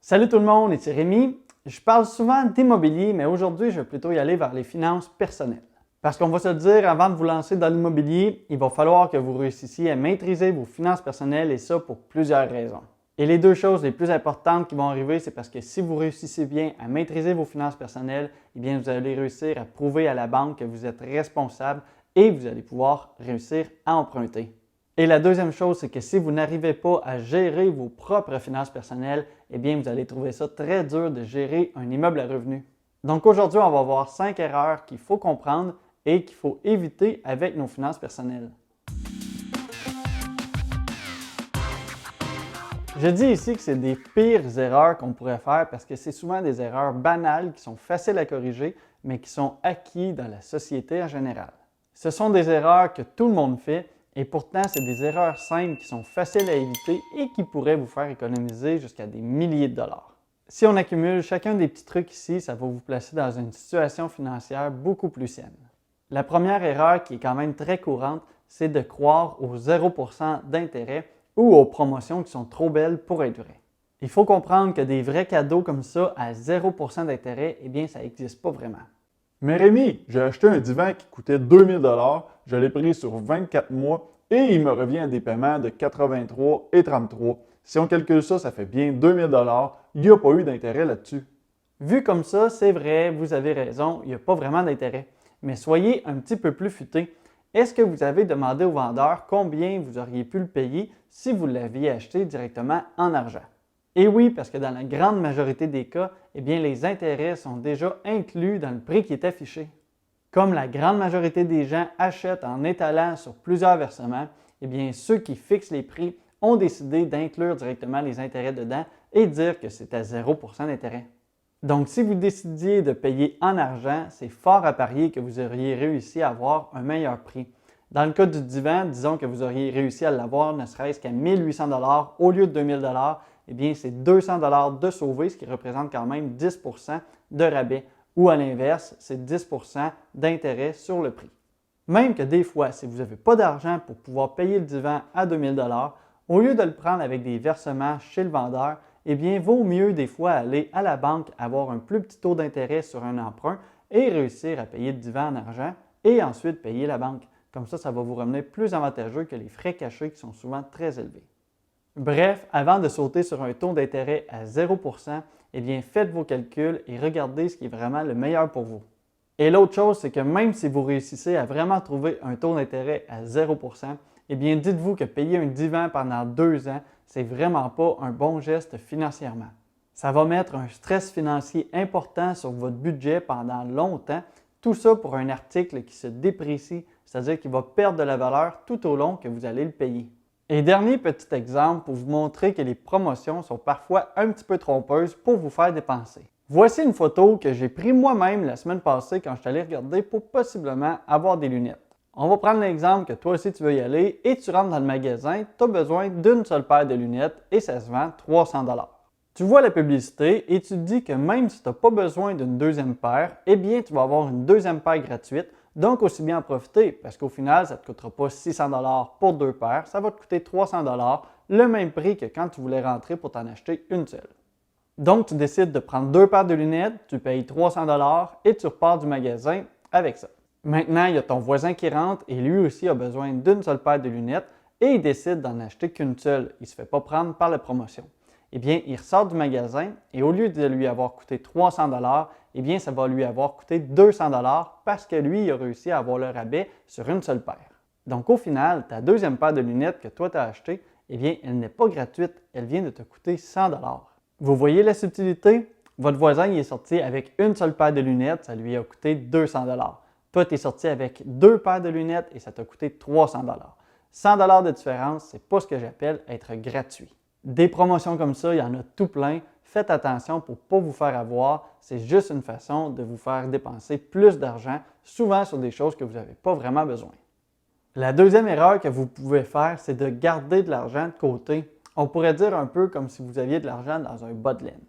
Salut tout le monde, ici Rémi. Je parle souvent d'immobilier, mais aujourd'hui, je vais plutôt y aller vers les finances personnelles. Parce qu'on va se le dire, avant de vous lancer dans l'immobilier, il va falloir que vous réussissiez à maîtriser vos finances personnelles et ça pour plusieurs raisons. Et les deux choses les plus importantes qui vont arriver, c'est parce que si vous réussissez bien à maîtriser vos finances personnelles, eh bien vous allez réussir à prouver à la banque que vous êtes responsable et vous allez pouvoir réussir à emprunter. Et la deuxième chose, c'est que si vous n'arrivez pas à gérer vos propres finances personnelles, eh bien, vous allez trouver ça très dur de gérer un immeuble à revenus. Donc aujourd'hui, on va voir 5 erreurs qu'il faut comprendre et qu'il faut éviter avec nos finances personnelles. Je dis ici que c'est des pires erreurs qu'on pourrait faire parce que c'est souvent des erreurs banales qui sont faciles à corriger, mais qui sont acquises dans la société en général. Ce sont des erreurs que tout le monde fait. Et pourtant, c'est des erreurs simples qui sont faciles à éviter et qui pourraient vous faire économiser jusqu'à des milliers de dollars. Si on accumule chacun des petits trucs ici, ça va vous placer dans une situation financière beaucoup plus saine. La première erreur qui est quand même très courante, c'est de croire aux 0% d'intérêt ou aux promotions qui sont trop belles pour être vraies. Il faut comprendre que des vrais cadeaux comme ça à 0% d'intérêt, eh bien, ça n'existe pas vraiment. Mais Rémi, j'ai acheté un divan qui coûtait 2000 $, je l'ai pris sur 24 mois et il me revient à des paiements de 83 et 33. Si on calcule ça, ça fait bien 2000 $. Il n'y a pas eu d'intérêt là-dessus. Vu comme ça, c'est vrai, vous avez raison, il n'y a pas vraiment d'intérêt. Mais soyez un petit peu plus futé. Est-ce que vous avez demandé au vendeur combien vous auriez pu le payer si vous l'aviez acheté directement en argent? Et oui, parce que dans la grande majorité des cas, eh bien, les intérêts sont déjà inclus dans le prix qui est affiché. Comme la grande majorité des gens achètent en étalant sur plusieurs versements, eh bien, ceux qui fixent les prix ont décidé d'inclure directement les intérêts dedans et dire que c'est à 0% d'intérêt. Donc, si vous décidiez de payer en argent, c'est fort à parier que vous auriez réussi à avoir un meilleur prix. Dans le cas du divan, disons que vous auriez réussi à l'avoir ne serait-ce qu'à 1800 $ au lieu de 2000 $, eh bien, c'est 200 $ de sauvé, ce qui représente quand même 10% de rabais. Ou à l'inverse, c'est 10% d'intérêt sur le prix. Même que des fois, si vous n'avez pas d'argent pour pouvoir payer le divan à 2000 $, au lieu de le prendre avec des versements chez le vendeur, eh bien, vaut mieux des fois aller à la banque, avoir un plus petit taux d'intérêt sur un emprunt et réussir à payer le divan en argent et ensuite payer la banque. Comme ça va vous revenir plus avantageux que les frais cachés qui sont souvent très élevés. Bref, avant de sauter sur un taux d'intérêt à 0%, eh bien, faites vos calculs et regardez ce qui est vraiment le meilleur pour vous. Et l'autre chose, c'est que même si vous réussissez à vraiment trouver un taux d'intérêt à 0%, eh bien, dites-vous que payer un divan pendant 2 ans, c'est vraiment pas un bon geste financièrement. Ça va mettre un stress financier important sur votre budget pendant longtemps, tout ça pour un article qui se déprécie, c'est-à-dire qu'il va perdre de la valeur tout au long que vous allez le payer. Et dernier petit exemple pour vous montrer que les promotions sont parfois un petit peu trompeuses pour vous faire dépenser. Voici une photo que j'ai prise moi-même la semaine passée quand je suis allé regarder pour possiblement avoir des lunettes. On va prendre l'exemple que toi aussi tu veux y aller et tu rentres dans le magasin, tu as besoin d'une seule paire de lunettes et ça se vend 300 $. Tu vois la publicité et tu te dis que même si tu n'as pas besoin d'une deuxième paire, eh bien tu vas avoir une deuxième paire gratuite. Donc, aussi bien en profiter parce qu'au final, ça ne te coûtera pas 600 $ pour 2 paires, ça va te coûter 300 $, le même prix que quand tu voulais rentrer pour t'en acheter une seule. Donc, tu décides de prendre 2 paires de lunettes, tu payes 300 $ et tu repars du magasin avec ça. Maintenant, il y a ton voisin qui rentre et lui aussi a besoin d'une seule paire de lunettes et il décide d'en acheter qu'une seule. Il ne se fait pas prendre par la promotion. Eh bien, il ressort du magasin et au lieu de lui avoir coûté 300 $, eh bien, ça va lui avoir coûté 200 $ parce que lui, il a réussi à avoir le rabais sur une seule paire. Donc, au final, ta deuxième paire de lunettes que toi, tu as achetée, eh bien, elle n'est pas gratuite, elle vient de te coûter 100 $. Vous voyez la subtilité? Votre voisin, il est sorti avec une seule paire de lunettes, ça lui a coûté 200 $. Toi, tu es sorti avec 2 paires de lunettes et ça t'a coûté 300 $. 100 $ de différence, c'est pas ce que j'appelle être gratuit. Des promotions comme ça, il y en a tout plein. Faites attention pour ne pas vous faire avoir. C'est juste une façon de vous faire dépenser plus d'argent, souvent sur des choses que vous n'avez pas vraiment besoin. La deuxième erreur que vous pouvez faire, c'est de garder de l'argent de côté. On pourrait dire un peu comme si vous aviez de l'argent dans un bas de laine.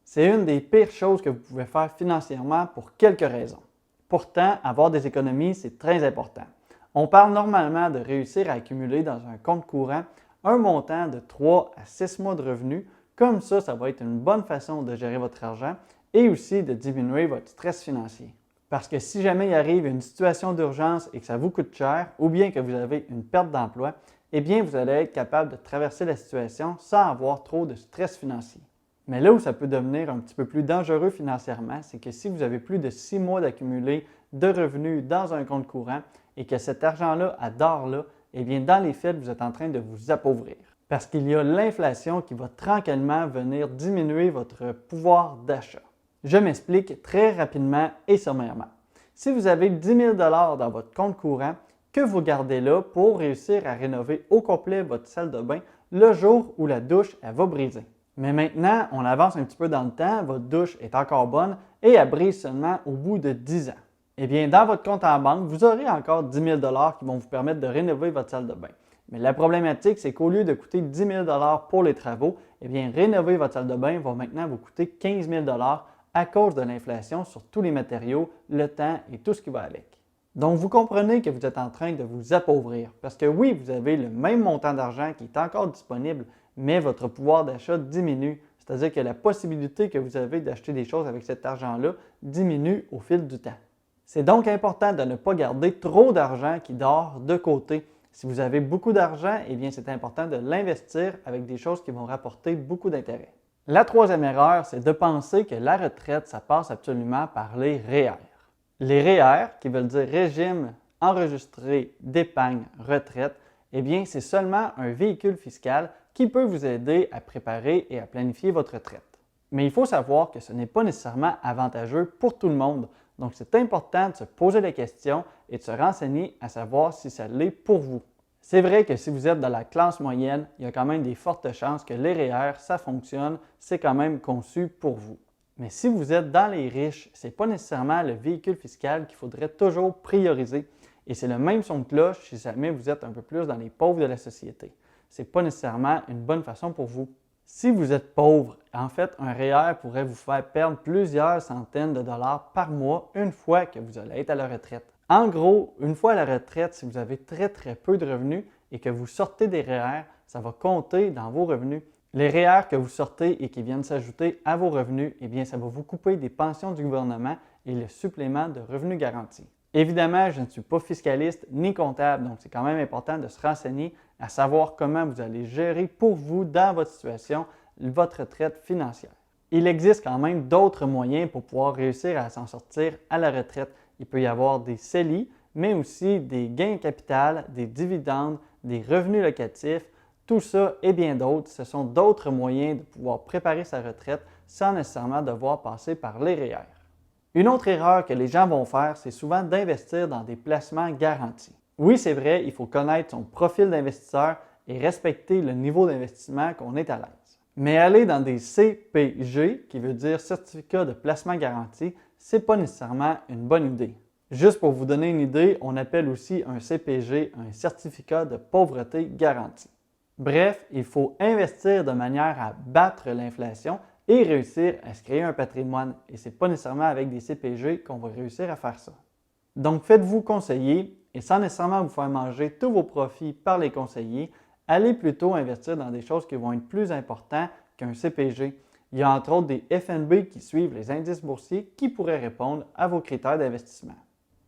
C'est une des pires choses que vous pouvez faire financièrement pour quelques raisons. Pourtant, avoir des économies, c'est très important. On parle normalement de réussir à accumuler dans un compte courant un montant de 3 à 6 mois de revenus Comme ça va être une bonne façon de gérer votre argent et aussi de diminuer votre stress financier. Parce que si jamais il arrive une situation d'urgence et que ça vous coûte cher ou bien que vous avez une perte d'emploi, eh bien vous allez être capable de traverser la situation sans avoir trop de stress financier. Mais là où ça peut devenir un petit peu plus dangereux financièrement, c'est que si vous avez plus de 6 mois d'accumulé de revenus dans un compte courant et que cet argent-là adore là, eh bien dans les faits, vous êtes en train de vous appauvrir. Parce qu'il y a l'inflation qui va tranquillement venir diminuer votre pouvoir d'achat. Je m'explique très rapidement et sommairement. Si vous avez 10 000 dans votre compte courant que vous gardez là pour réussir à rénover au complet votre salle de bain le jour où la douche elle va briser. Mais maintenant, on avance un petit peu dans le temps, votre douche est encore bonne et elle brise seulement au bout de 10 ans. Eh bien, dans votre compte en banque, vous aurez encore 10 000 qui vont vous permettre de rénover votre salle de bain. Mais la problématique, c'est qu'au lieu de coûter 10 000 pour les travaux, eh bien, rénover votre salle de bain va maintenant vous coûter 15 000 à cause de l'inflation sur tous les matériaux, le temps et tout ce qui va avec. Donc, vous comprenez que vous êtes en train de vous appauvrir parce que oui, vous avez le même montant d'argent qui est encore disponible, mais votre pouvoir d'achat diminue. C'est-à-dire que la possibilité que vous avez d'acheter des choses avec cet argent-là diminue au fil du temps. C'est donc important de ne pas garder trop d'argent qui dort de côté. Si vous avez beaucoup d'argent, eh bien c'est important de l'investir avec des choses qui vont rapporter beaucoup d'intérêt. La troisième erreur, c'est de penser que la retraite, ça passe absolument par les REER. Les REER, qui veulent dire Régime enregistré d'épargne retraite, eh bien c'est seulement un véhicule fiscal qui peut vous aider à préparer et à planifier votre retraite. Mais il faut savoir que ce n'est pas nécessairement avantageux pour tout le monde. Donc, c'est important de se poser la question et de se renseigner à savoir si ça l'est pour vous. C'est vrai que si vous êtes dans la classe moyenne, il y a quand même des fortes chances que les REER, ça fonctionne, c'est quand même conçu pour vous. Mais si vous êtes dans les riches, ce n'est pas nécessairement le véhicule fiscal qu'il faudrait toujours prioriser. Et c'est le même son de cloche si jamais vous êtes un peu plus dans les pauvres de la société. Ce n'est pas nécessairement une bonne façon pour vous. Si vous êtes pauvre, en fait, un REER pourrait vous faire perdre plusieurs centaines de dollars par mois une fois que vous allez être à la retraite. En gros, une fois à la retraite, si vous avez très peu de revenus et que vous sortez des REER, ça va compter dans vos revenus. Les REER que vous sortez et qui viennent s'ajouter à vos revenus, eh bien, ça va vous couper des pensions du gouvernement et le supplément de revenus garantis. Évidemment, je ne suis pas fiscaliste ni comptable, donc c'est quand même important de se renseigner à savoir comment vous allez gérer pour vous, dans votre situation, votre retraite financière. Il existe quand même d'autres moyens pour pouvoir réussir à s'en sortir à la retraite. Il peut y avoir des CELI, mais aussi des gains capital, des dividendes, des revenus locatifs. Tout ça et bien d'autres, ce sont d'autres moyens de pouvoir préparer sa retraite sans nécessairement devoir passer par les REER. Une autre erreur que les gens vont faire, c'est souvent d'investir dans des placements garantis. Oui, c'est vrai, il faut connaître son profil d'investisseur et respecter le niveau d'investissement qu'on est à l'aise. Mais aller dans des CPG, qui veut dire certificat de placement garanti, ce n'est pas nécessairement une bonne idée. Juste pour vous donner une idée, on appelle aussi un CPG un certificat de pauvreté garanti. Bref, il faut investir de manière à battre l'inflation et réussir à se créer un patrimoine. Et ce n'est pas nécessairement avec des CPG qu'on va réussir à faire ça. Donc, faites-vous conseiller et sans nécessairement vous faire manger tous vos profits par les conseillers, allez plutôt investir dans des choses qui vont être plus importantes qu'un CPG. Il y a entre autres des FNB qui suivent les indices boursiers qui pourraient répondre à vos critères d'investissement.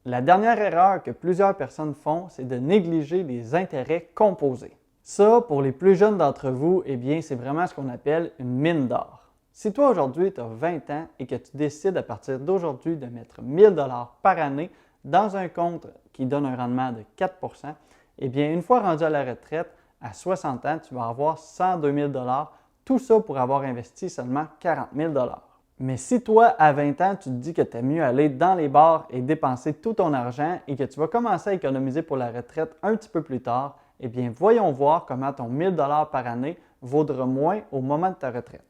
La dernière erreur que plusieurs personnes font, c'est de négliger les intérêts composés. Ça, pour les plus jeunes d'entre vous, eh bien, c'est vraiment ce qu'on appelle une mine d'or. Si toi aujourd'hui tu as 20 ans et que tu décides à partir d'aujourd'hui de mettre 1 000 $ par année dans un compte qui donne un rendement de 4 %, eh bien, une fois rendu à la retraite, à 60 ans, tu vas avoir 102 000 $, tout ça pour avoir investi seulement 40 000 $. Mais si toi, à 20 ans, tu te dis que tu es mieux aller dans les bars et dépenser tout ton argent et que tu vas commencer à économiser pour la retraite un petit peu plus tard, eh bien, voyons voir comment ton 1 000 $ par année vaudra moins au moment de ta retraite.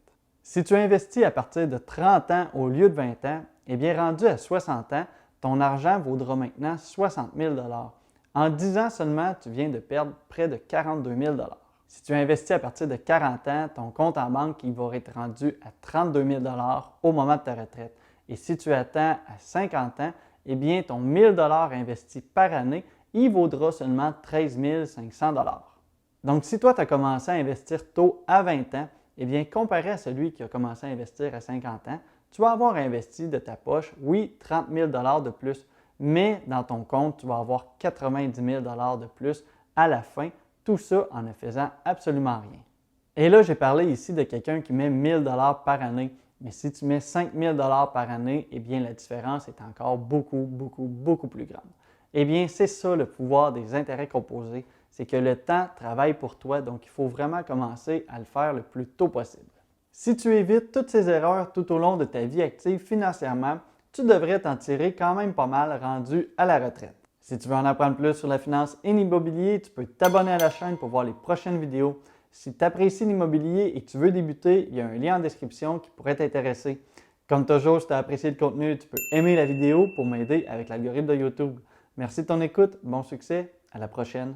Si tu investis à partir de 30 ans au lieu de 20 ans, eh bien, rendu à 60 ans, ton argent vaudra maintenant 60 000 $. En 10 ans seulement, tu viens de perdre près de 42 000 $. Si tu investis à partir de 40 ans, ton compte en banque il va être rendu à 32 000 $ au moment de ta retraite. Et si tu attends à 50 ans, eh bien, ton 1 000 $ investi par année, il vaudra seulement 13 500 $. Donc, si toi, tu as commencé à investir tôt à 20 ans, eh bien, comparé à celui qui a commencé à investir à 50 ans, tu vas avoir investi de ta poche, oui, 30 000 de plus, mais dans ton compte, tu vas avoir 90 000 de plus à la fin, tout ça en ne faisant absolument rien. Et là, j'ai parlé ici de quelqu'un qui met 1 000 par année, mais si tu mets 5 000 par année, eh bien, la différence est encore beaucoup plus grande. Eh bien, c'est ça le pouvoir des intérêts composés, c'est que le temps travaille pour toi, donc il faut vraiment commencer à le faire le plus tôt possible. Si tu évites toutes ces erreurs tout au long de ta vie active financièrement, tu devrais t'en tirer quand même pas mal rendu à la retraite. Si tu veux en apprendre plus sur la finance et l'immobilier, tu peux t'abonner à la chaîne pour voir les prochaines vidéos. Si tu apprécies l'immobilier et que tu veux débuter, il y a un lien en description qui pourrait t'intéresser. Comme toujours, si tu as apprécié le contenu, tu peux aimer la vidéo pour m'aider avec l'algorithme de YouTube. Merci de ton écoute, bon succès, à la prochaine.